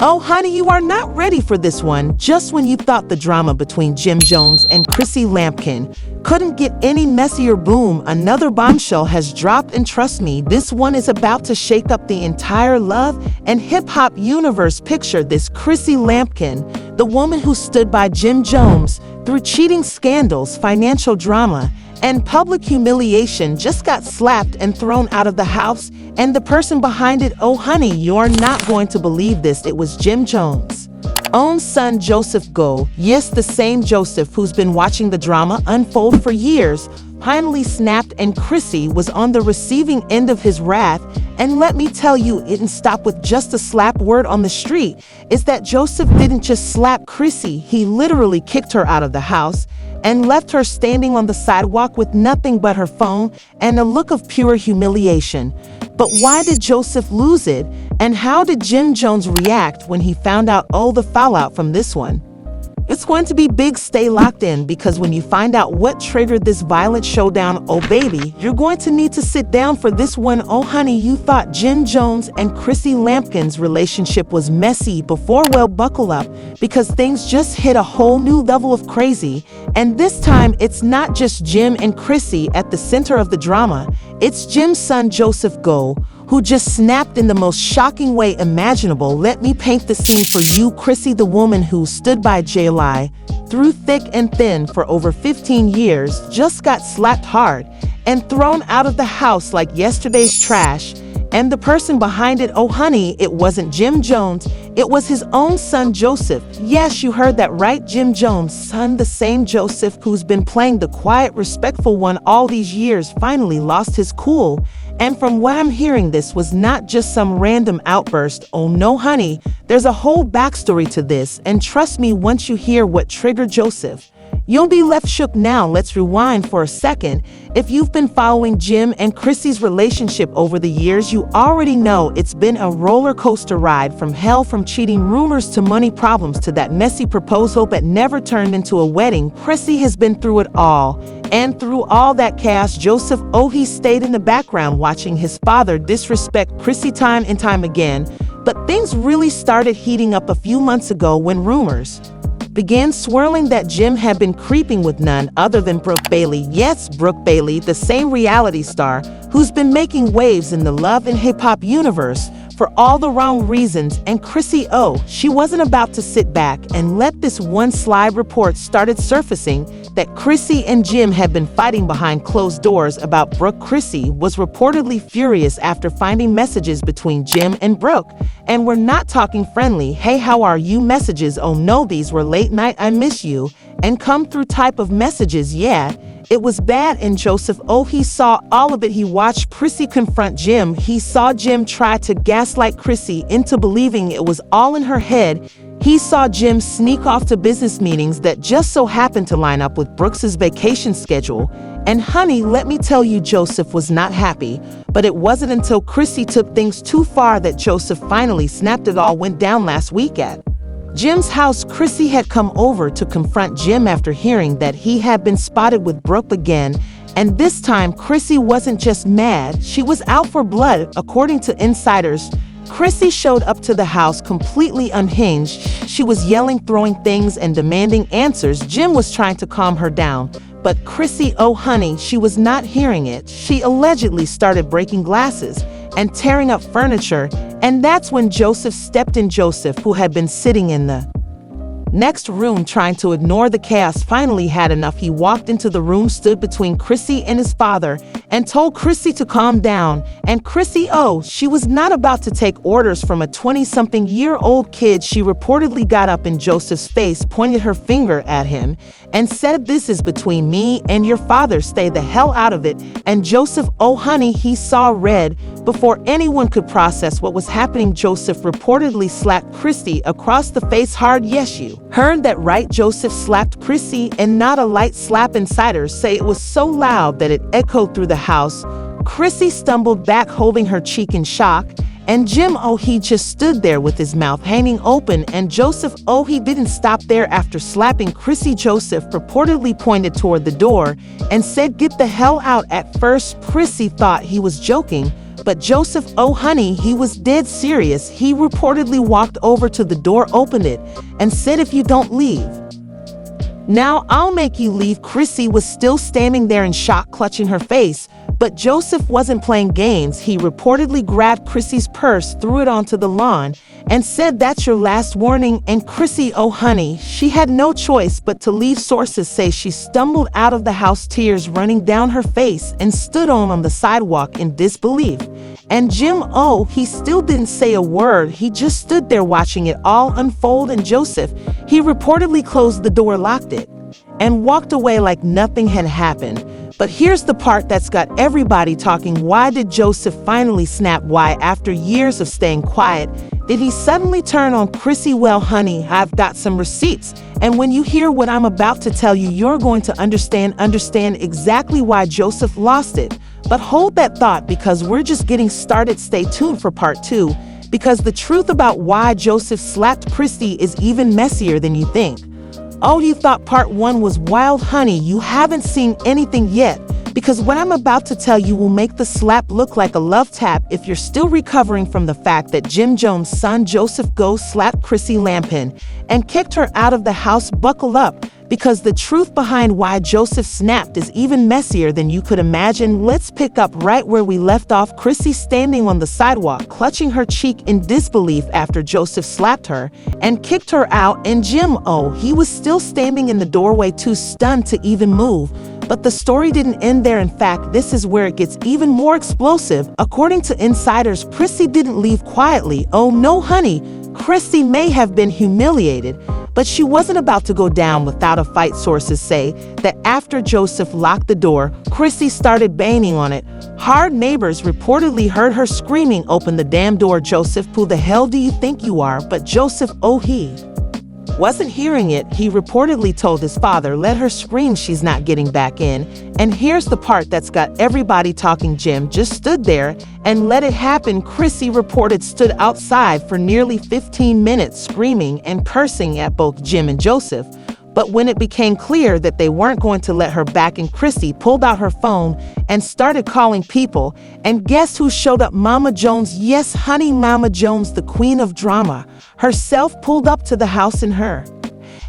Oh, honey, you are not ready for this one. Just when you thought the drama between Jim Jones and Chrissy Lampkin couldn't get any messier, boom, another bombshell has dropped, and trust me, this one is about to shake up the entire love and hip-hop universe. Picture this: Chrissy Lampkin, the woman who stood by Jim Jones through cheating scandals, financial drama, and public humiliation, just got slapped and thrown out of the house, and the person behind it, oh honey, you're not going to believe this, it was Jim Jones' own son, Joseph Go. Yes, the same Joseph who's been watching the drama unfold for years, finally snapped, and Chrissy was on the receiving end of his wrath. And let me tell you, it didn't stop with just a slap. Word on the street is that Joseph didn't just slap Chrissy, he literally kicked her out of the house and left her standing on the sidewalk with nothing but her phone and a look of pure humiliation. But why did Joseph lose it? And how did Jim Jones react when he found out all the fallout from this one? It's going to be big. Stay locked in, because when you find out what triggered this violent showdown, oh baby, you're going to need to sit down for this one. Oh honey, you thought Jim Jones and Chrissy Lampkin's relationship was messy before? Well, buckle up, because things just hit a whole new level of crazy. And this time, it's not just Jim and Chrissy at the center of the drama. It's Jim's son, Joseph Go, who just snapped in the most shocking way imaginable. Let me paint the scene for you. Chrissy, the woman who stood by JLI through thick and thin for over 15 years, just got slapped hard and thrown out of the house like yesterday's trash. And the person behind it, oh honey, it wasn't Jim Jones, it was his own son, Joseph. Yes, you heard that right, Jim Jones' son, the same Joseph who's been playing the quiet, respectful one all these years, finally lost his cool. And from what I'm hearing, this was not just some random outburst. Oh no, honey, there's a whole backstory to this. And trust me, once you hear what triggered Joseph, you'll be left shook. Now, let's rewind for a second. If you've been following Jim and Chrissy's relationship over the years, you already know it's been a roller coaster ride from hell, from cheating rumors to money problems to that messy proposal that never turned into a wedding. Chrissy has been through it all. And through all that chaos, Joseph, oh, he stayed in the background watching his father disrespect Chrissy time and time again. But things really started heating up a few months ago when rumors began swirling that Jim had been creeping with none other than Brooke Bailey. Yes, Brooke Bailey, the same reality star who's been making waves in the love and hip-hop universe for all the wrong reasons. And Chrissy, oh, she wasn't about to sit back and let this one slide. Report started surfacing that Chrissy and Jim had been fighting behind closed doors about Brooke. Chrissy was reportedly furious after finding messages between Jim and Brooke. And we're not talking friendly, hey, how are you messages. Oh no, these were late night, I miss you, and come through type of messages. Yeah, it was bad. And Joseph, oh, he saw all of it. He watched Chrissy confront Jim. He saw Jim try to gaslight Chrissy into believing it was all in her head. He saw Jim sneak off to business meetings that just so happened to line up with Brooks's vacation schedule. And honey, let me tell you, Joseph was not happy. But it wasn't until Chrissy took things too far that Joseph finally snapped. It all went down last week at Jim's house. Chrissy had come over to confront Jim after hearing that he had been spotted with Brooke again. And this time, Chrissy wasn't just mad, she was out for blood. According to insiders, Chrissy showed up to the house completely unhinged. She was yelling, throwing things, and demanding answers. Jim was trying to calm her down, but Chrissy, oh honey, she was not hearing it. She allegedly started breaking glasses and tearing up furniture, and that's when Joseph stepped in. Joseph, who had been sitting in the next room trying to ignore the chaos, finally had enough. He walked into the room, stood between Chrissy and his father, and told Chrissy to calm down. And Chrissy, oh, she was not about to take orders from a 20-something-year-old kid. She reportedly got up in Joseph's face, pointed her finger at him, and said, "This is between me and your father. Stay the hell out of it." And Joseph, oh honey, he saw red. Before anyone could process what was happening, Joseph reportedly slapped Chrissy across the face hard. Yes, you heard that right. Joseph slapped Chrissy, and not a light slap. Insiders say it was so loud that it echoed through the house. Chrissy stumbled back, holding her cheek in shock. And Jim, oh, he just stood there with his mouth hanging open. And Joseph, oh, he didn't stop there. After slapping Chrissy, Joseph reportedly pointed toward the door and said, "Get the hell out." At first, Chrissy thought he was joking, But Joseph, oh honey, he was dead serious. He reportedly walked over to the door, opened it, and said, if you don't leave, now I'll make you leave. Chrissy was still standing there in shock, clutching her face. But Joseph wasn't playing games. He reportedly grabbed Chrissy's purse, threw it onto the lawn, and said, that's your last warning. And Chrissy, oh honey, she had no choice but to leave. Sources say she stumbled out of the house, tears running down her face, and stood on the sidewalk in disbelief. And Jim, oh, he still didn't say a word. He just stood there watching it all unfold. And Joseph, he reportedly closed the door, locked it, and walked away like nothing had happened. But here's the part that's got everybody talking. Why did Joseph finally snap? Why, after years of staying quiet, did he suddenly turn on Chrissy? Well, honey, I've got some receipts. And when you hear what I'm about to tell you, you're going to understand exactly why Joseph lost it. But hold that thought, because we're just getting started. Stay tuned for part 2, because the truth about why Joseph slapped Chrissy is even messier than you think. Oh, you thought part 1 was wild? Honey, you haven't seen anything yet, because what I'm about to tell you will make the slap look like a love tap. If you're still recovering from the fact that Jim Jones' son Joseph Goes slapped Chrissy Lampkin and kicked her out of the house, buckle up, because the truth behind why Joseph snapped is even messier than you could imagine. Let's pick up right where we left off. Chrissy standing on the sidewalk, clutching her cheek in disbelief after Joseph slapped her and kicked her out. And Jim, oh, he was still standing in the doorway, too stunned to even move. But the story didn't end there. In fact, this is where it gets even more explosive. According to insiders, Chrissy didn't leave quietly. Oh no, honey, Chrissy may have been humiliated, but she wasn't about to go down without a fight. Sources say that after Joseph locked the door, Chrissy started banging on it hard. Neighbors reportedly heard her screaming, open the damn door, Joseph, who the hell do you think you are? But Joseph, oh, he wasn't hearing it. He reportedly told his father, let her scream, she's not getting back in. And here's the part that's got everybody talking. Jim just stood there and let it happen. Chrissy reported stood outside for nearly 15 minutes screaming and cursing at both Jim and Joseph. But when it became clear that they weren't going to let her back in, Chrissy pulled out her phone and started calling people. And guess who showed up? Mama Jones. Yes, honey, Mama Jones, the queen of drama herself, pulled up to the house in her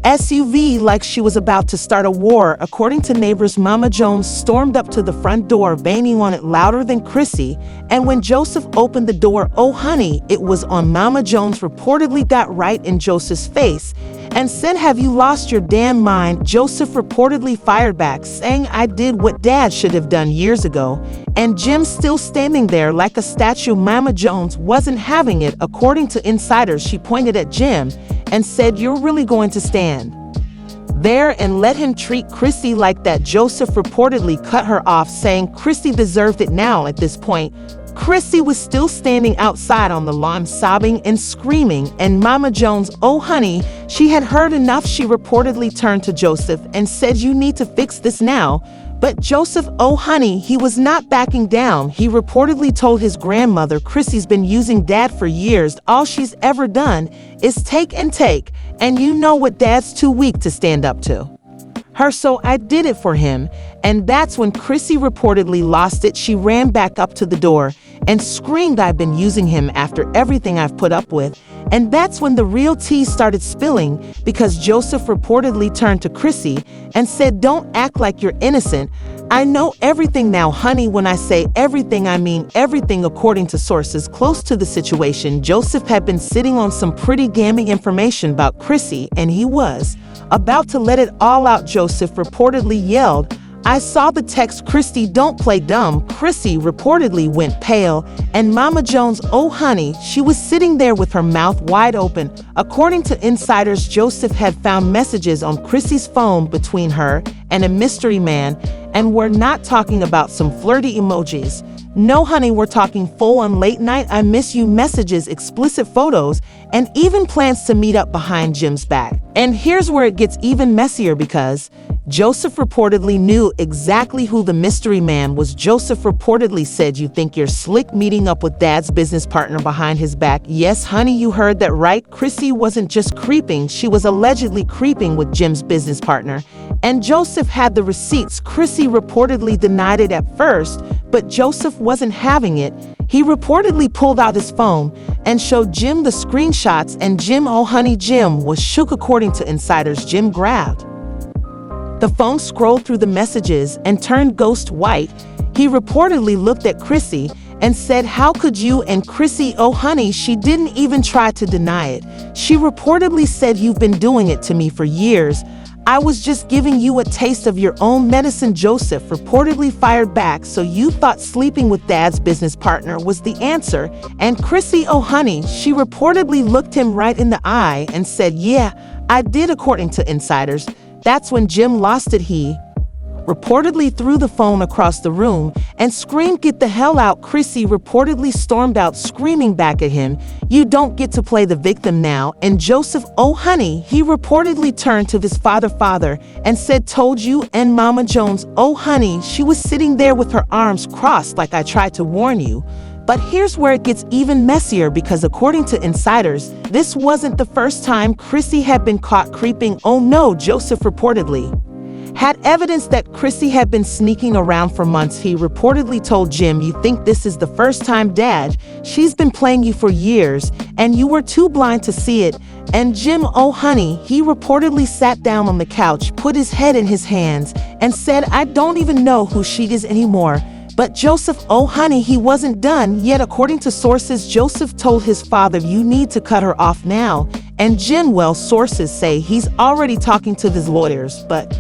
SUV like she was about to start a war. According to neighbors, Mama Jones stormed up to the front door, banging on it louder than Chrissy. And when Joseph opened the door, oh honey, it was on. Mama Jones reportedly got right in Joseph's face and said, have you lost your damn mind? Joseph reportedly fired back, saying, I did what Dad should have done years ago. And Jim still standing there like a statue. Mama Jones wasn't having it. According to insiders, she pointed at Jim and said, you're really going to stand there and let him treat Chrissy like that? Joseph reportedly cut her off, saying Chrissy deserved it. Now at this point, Chrissy was still standing outside on the lawn, sobbing and screaming. And Mama Jones, oh honey, she had heard enough. She reportedly turned to Joseph and said, you need to fix this now. But Joseph, oh honey, he was not backing down. He reportedly told his grandmother, Chrissy's been using Dad for years. All she's ever done is take and take. And you know what? Dad's too weak to stand up to her, so I did it for him. And that's when Chrissy reportedly lost it. She ran back up to the door and screamed, I've been using him after everything I've put up with. And that's when the real tea started spilling, because Joseph reportedly turned to Chrissy and said, don't act like you're innocent. I know everything now, honey. When I say everything, I mean everything. According to sources close to the situation, Joseph had been sitting on some pretty gaming information about Chrissy, and he was about to let it all out. Joseph reportedly yelled, I saw the text, Chrissy, don't play dumb. Chrissy reportedly went pale, and Mama Jones, oh honey, she was sitting there with her mouth wide open. According to insiders, Joseph had found messages on Chrissy's phone between her and a mystery man, and we're not talking about some flirty emojis. No, honey, we're talking full-on late night I miss you messages, explicit photos, and even plans to meet up behind Jim's back. And here's where it gets even messier, because Joseph reportedly knew exactly who the mystery man was. Joseph reportedly said, you think you're slick meeting up with Dad's business partner behind his back? Yes, honey, you heard that right. Chrissy wasn't just creeping, she was allegedly creeping with Jim's business partner. And Joseph had the receipts. Chrissy reportedly denied it at first, but Joseph wasn't having it. He reportedly pulled out his phone and showed Jim the screenshots, and Jim, oh honey, Jim was shook. According to insiders, Jim grabbed the phone, scrolled through the messages, and turned ghost white. He reportedly looked at Chrissy and said, "How could you?" And Chrissy, oh honey, she didn't even try to deny it. She reportedly said, "You've been doing it to me for years. I was just giving you a taste of your own medicine." Joseph reportedly fired back, "So you thought sleeping with Dad's business partner was the answer?" And Chrissy, oh honey, she reportedly looked him right in the eye and said, "Yeah, I did." According to insiders, that's when Jim lost it. He reportedly threw the phone across the room and screamed, "Get the hell out." Chrissy reportedly stormed out, screaming back at him, "You don't get to play the victim now." And Joseph, oh honey, he reportedly turned to his father and said, "Told you." And Mama Jones, oh honey, she was sitting there with her arms crossed like, "I tried to warn you." But here's where it gets even messier, because according to insiders, this wasn't the first time Chrissy had been caught creeping. Oh no, Joseph reportedly had evidence that Chrissy had been sneaking around for months. He reportedly told Jim, "You think this is the first time, Dad? She's been playing you for years, and you were too blind to see it." And Jim, oh honey, he reportedly sat down on the couch, put his head in his hands, and said, "I don't even know who she is anymore." But Joseph, oh honey, he wasn't done yet. According to sources, Joseph told his father, "You need to cut her off now." And Jim, well, sources say he's already talking to his lawyers. But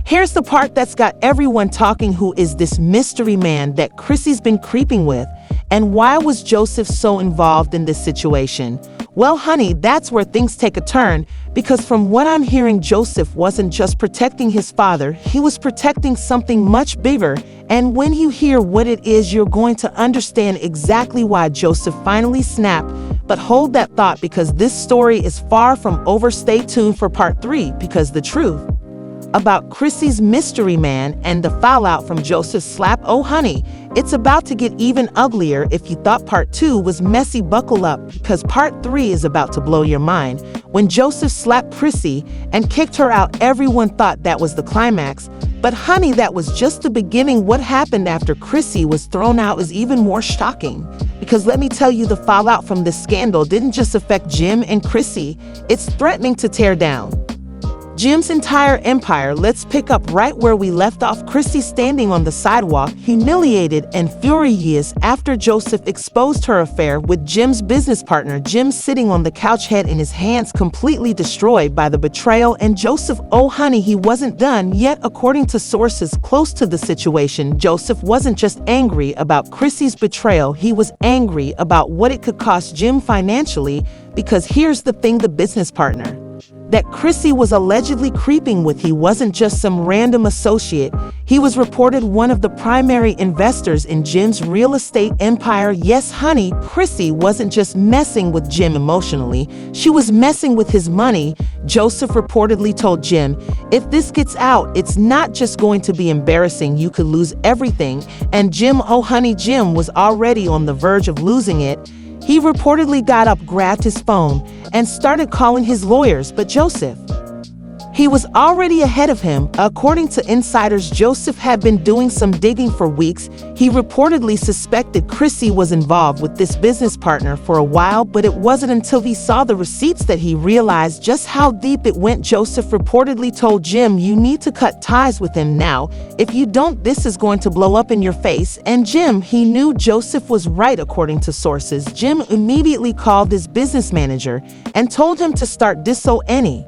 here's the part that's got everyone talking. Who is this mystery man that Chrissy's been creeping with? And why was Joseph so involved in this situation? Well, honey, that's where things take a turn, because from what I'm hearing, Joseph wasn't just protecting his father, he was protecting something much bigger. And when you hear what it is, you're going to understand exactly why Joseph finally snapped. But hold that thought, because this story is far from over. Stay tuned for part 3, because the truth about Chrissy's mystery man and the fallout from Joseph's slap, oh honey, it's about to get even uglier. If you thought part 2 was messy, buckle up, because part 3 is about to blow your mind. When Joseph slapped Chrissy and kicked her out, everyone thought that was the climax. But honey, that was just the beginning. What happened after Chrissy was thrown out is even more shocking. Because let me tell you, the fallout from this scandal didn't just affect Jim and Chrissy, it's threatening to tear down Jim's entire empire. Let's pick up right where we left off. Chrissy standing on the sidewalk, humiliated and furious after Joseph exposed her affair with Jim's business partner. Jim sitting on the couch, head in his hands, completely destroyed by the betrayal. And Joseph, oh honey, he wasn't done yet. According to sources close to the situation, Joseph wasn't just angry about Chrissy's betrayal, he was angry about what it could cost Jim financially. Because here's the thing, the business partner that Chrissy was allegedly creeping with, he wasn't just some random associate. He was reported one of the primary investors in Jim's real estate empire. Yes, honey, Chrissy wasn't just messing with Jim emotionally, she was messing with his money. Joseph reportedly told Jim, "If this gets out, it's not just going to be embarrassing, you could lose everything." And Jim, oh honey, Jim was already on the verge of losing it. He reportedly got up, grabbed his phone, and started calling his lawyers, but Joseph, he was already ahead of him. According to insiders, Joseph had been doing some digging for weeks. He reportedly suspected Chrissy was involved with this business partner for a while, but it wasn't until he saw the receipts that he realized just how deep it went. Joseph reportedly told Jim, "You need to cut ties with him now. If you don't, this is going to blow up in your face." And Jim, he knew Joseph was right. According to sources, Jim immediately called his business manager and told him to start any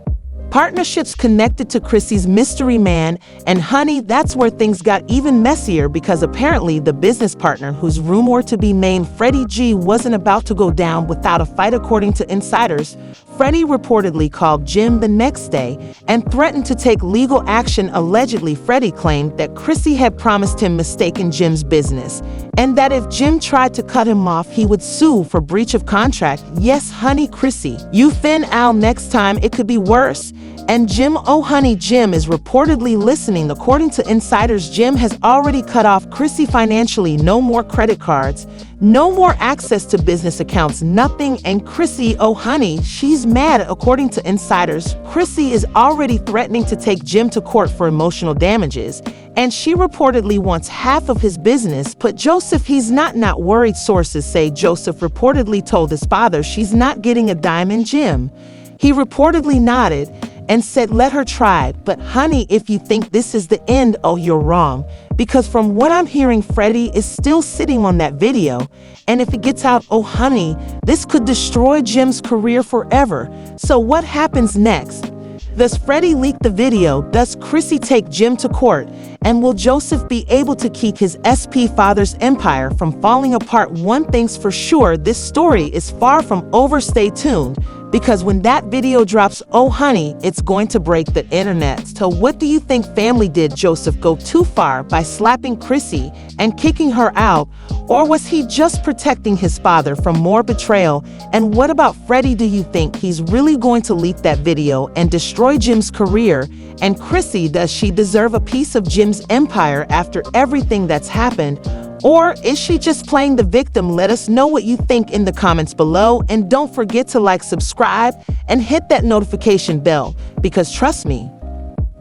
partnerships connected to Chrissy's mystery man. And honey, that's where things got even messier, because apparently the business partner, who's rumored to be named Freddie G, wasn't about to go down without a fight. According to insiders, Freddie reportedly called Jim the next day and threatened to take legal action. Allegedly, Freddie claimed that Chrissy had promised him mistaken Jim's business, and that if Jim tried to cut him off, he would sue for breach of contract. Yes, honey, Chrissy, you fin out next time, it could be worse. And Jim, oh honey, Jim is reportedly listening. According to insiders, Jim has already cut off Chrissy financially. No more credit cards, no more access to business accounts, nothing. And Chrissy, oh honey, she's mad. According to insiders, Chrissy is already threatening to take Jim to court for emotional damages, and she reportedly wants half of his business. But Joseph, he's not worried. Sources say Joseph reportedly told his father she's not getting a dime in Jim. He reportedly nodded and said, let her try. But honey, if you think this is the end, oh, you're wrong. Because from what I'm hearing, Freddie is still sitting on that video. And if it gets out, oh honey, this could destroy Jim's career forever. So what happens next? Does Freddie leak the video? Does Chrissy take Jim to court? And will Joseph be able to keep his SP father's empire from falling apart? One thing's for sure, this story is far from over. Stay tuned, because when that video drops, oh honey, it's going to break the internet. So what do you think, family? Did Joseph go too far by slapping Chrissy and kicking her out? Or was he just protecting his father from more betrayal? And what about Freddie? Do you think he's really going to leak that video and destroy Jim's career? And Chrissy, does she deserve a piece of Jim's empire after everything that's happened? Or is she just playing the victim? Let us know what you think in the comments below. And don't forget to like, subscribe, and hit that notification bell, because trust me,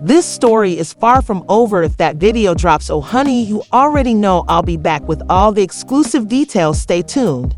this story is far from over. If that video drops, oh honey, you already know I'll be back with all the exclusive details. Stay tuned.